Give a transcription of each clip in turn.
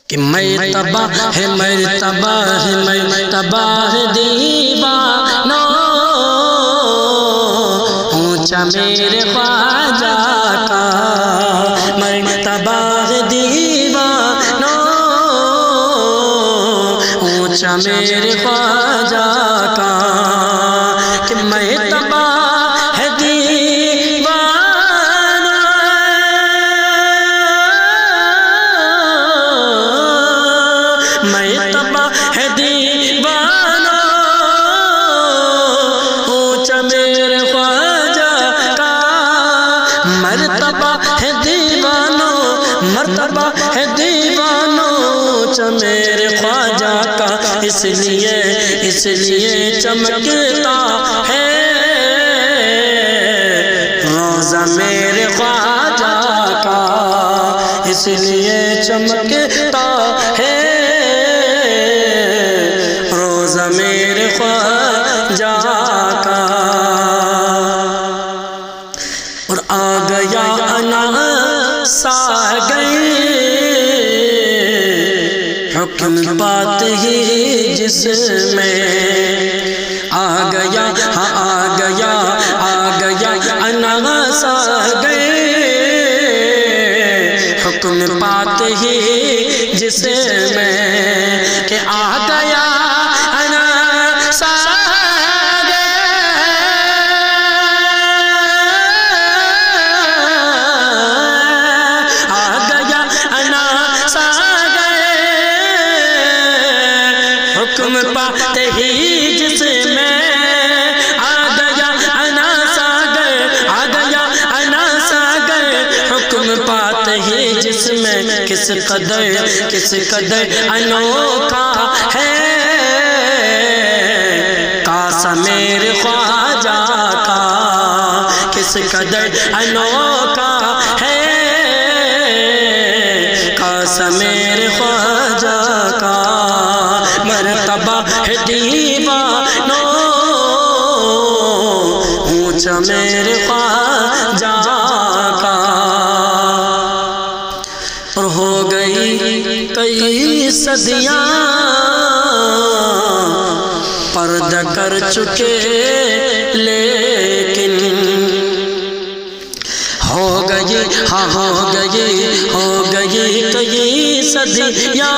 कि मैं तबाह दीवाना ऊंचा मेरे ख्वाजा का, मैं तबाह दीवाना ऊंचा मेरे ख्वाजा का, कि मैं तबाह दीवाना, मैं तबाह दीवाना ऊंचा मेरे ख्वाजा का, मर्तबा है दीवानो, मर्तबा है दीवानो ऊंचा मेरे ख्वाजा का, इसलिए चमकता है रोज़ा मेरे ख्वाजा का, इसलिए चमकता है रोज़ा मेरे ख्वाजा का। और आ गया अनासा गई हुक्म पाते ही जिसमें, आ गया अनासा गए हुक्म पाते ही जिसमें, कि आ गया अनासा गए, आ गया अनासा गए हुक्म पाते ही जिसमें, आ गया अनासागर, आ गया अनासागर हुक्म पाते ही जिसमें, किस कदर अनोखा है कासा मेरे ख्वाजा का, किस कदर अनोखा है कासा मेरे ख्वाजा का, मर्तबा है दीवानो ऊंचा मेरे ख्वाजा का। और हो गई कई सदियां पर्दा कर चुके, लेकिन हो गई कई सदियां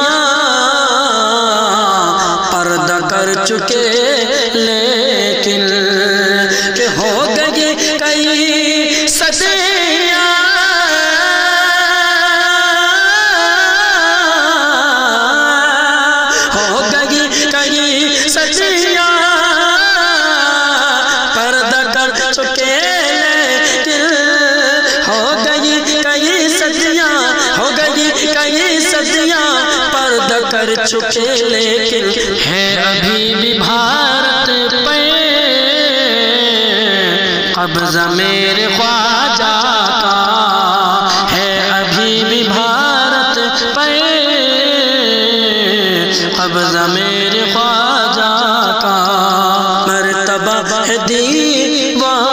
पर्दा कर चुके, लेकिन कि हो गई कई सदियां हो गई कई सदियां पर्दा कर चुके, लेकिन हो गई कई सदियां, हो गई कई सदियां पर्दा कर चुके, लेकिन है अभी भी भारत पे कब्ज़ा मेरे ख्वाजा का, है अभी भी भारत पे कब्ज़ा मेरे ख्वाजा का, मर्तबा है दीवानो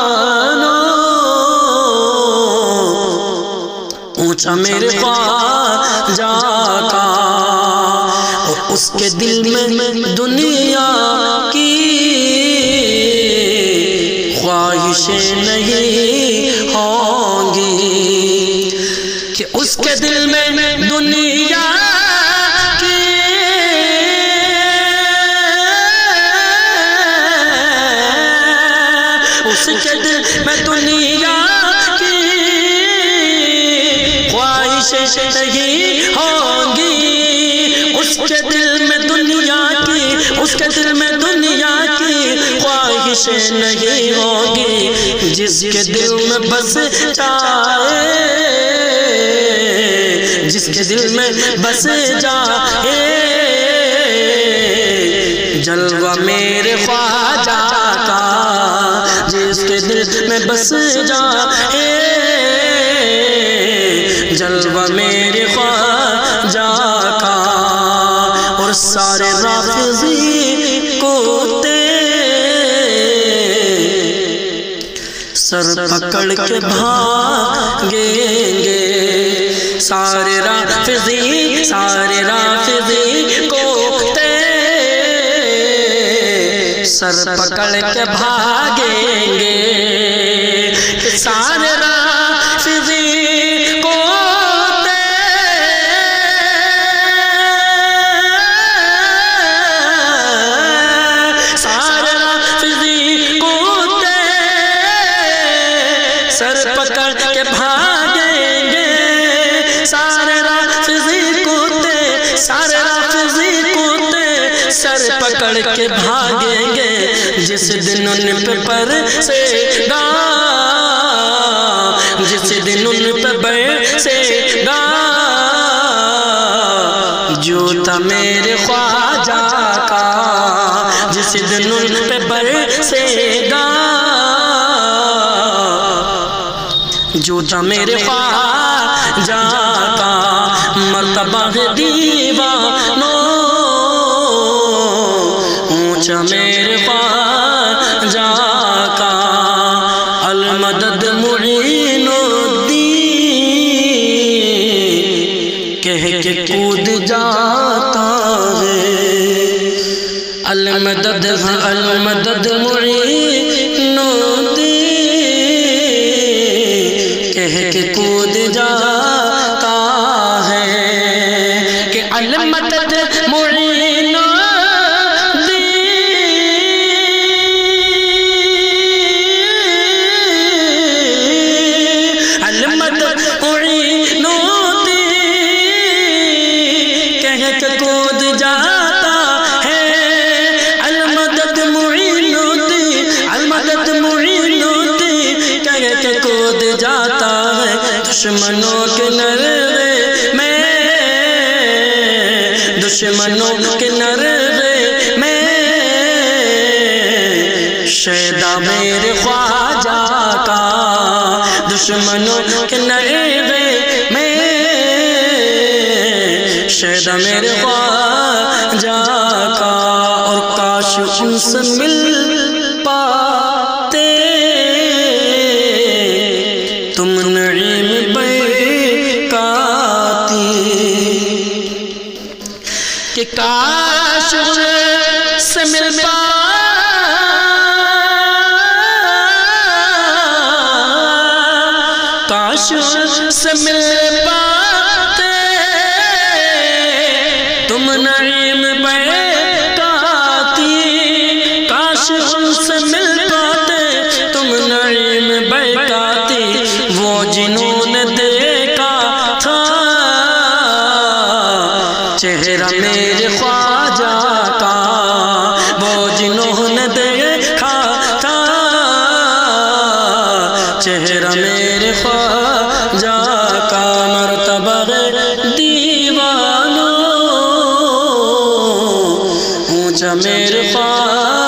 ऊंचा मेरे ख्वाजा का। और उसके दिल में दुनिया की ख्वाहिशें नहीं होंगी, कि उसके दिल में दुनिया की उसके दिल में दुनिया की ख्वाहिशें नहीं होंगी, उसके दिल में दुनिया की, उसके दिल में दुनिया की ख्वाहिशें नहीं होगी, जिसके दिल में बस जाए, जिसके दिल में बस जाए जलवा मेरे ख्वाजा का, जिसके दिल में बस जाए जलवा मेरे ख्वाजा का। और सारे राफ़िज़ी को सर पकड़ के भागेंगे, सारे राफ़िज़ी सर पकड़ के भागेंगे सारे राफ़िज़ी को सारे राफ़िज़ी को सर पकड़ के भागेंगे सारे राफ़िज़ी कूदे सारे राफ़िज़ी कूदे सर पकड़ के भागेंगे जिस दिन उन पे बरसेगा जिस दिन उन पे बरसेगा जूता मेरे ख्वाजा का जिस दिन उन पे बरसेगा जूता मेरे ख्वाजा का मर्तबा है दीवानों ऊंचा मेरे ख्वाजा का अल मदद मुईनुद्दीन कह के कूद जाता है अल मदद मुईनुद्दीन कह के कूद जाता है कि अल मदद कूद जाता है अल मदद मुईनुद्दीन अल मदद मुईनुद्दीन कह के कूद जाता है दुश्मनों के नरवे में दुश्मनों के नरवे में शैदा मेरे ख्वाजा का दुश्मनों के नरवे में शैदा मेरे ख्वाजा का और काश उनसे मिल पाते तुम नईम बैकाती कि काश उनसे मिल काश उनसे मिल तुम नईम बैकाती काश उनसे मिल पाते तुम नईम बैकाती वो जिन्होंने देखा था चेहरा मेरे ख्वाजा का वो जिन्होंने देखा था चेहरा मेरे ख्वाजा का मर्तबा दीवानों मेरे ख्वाजा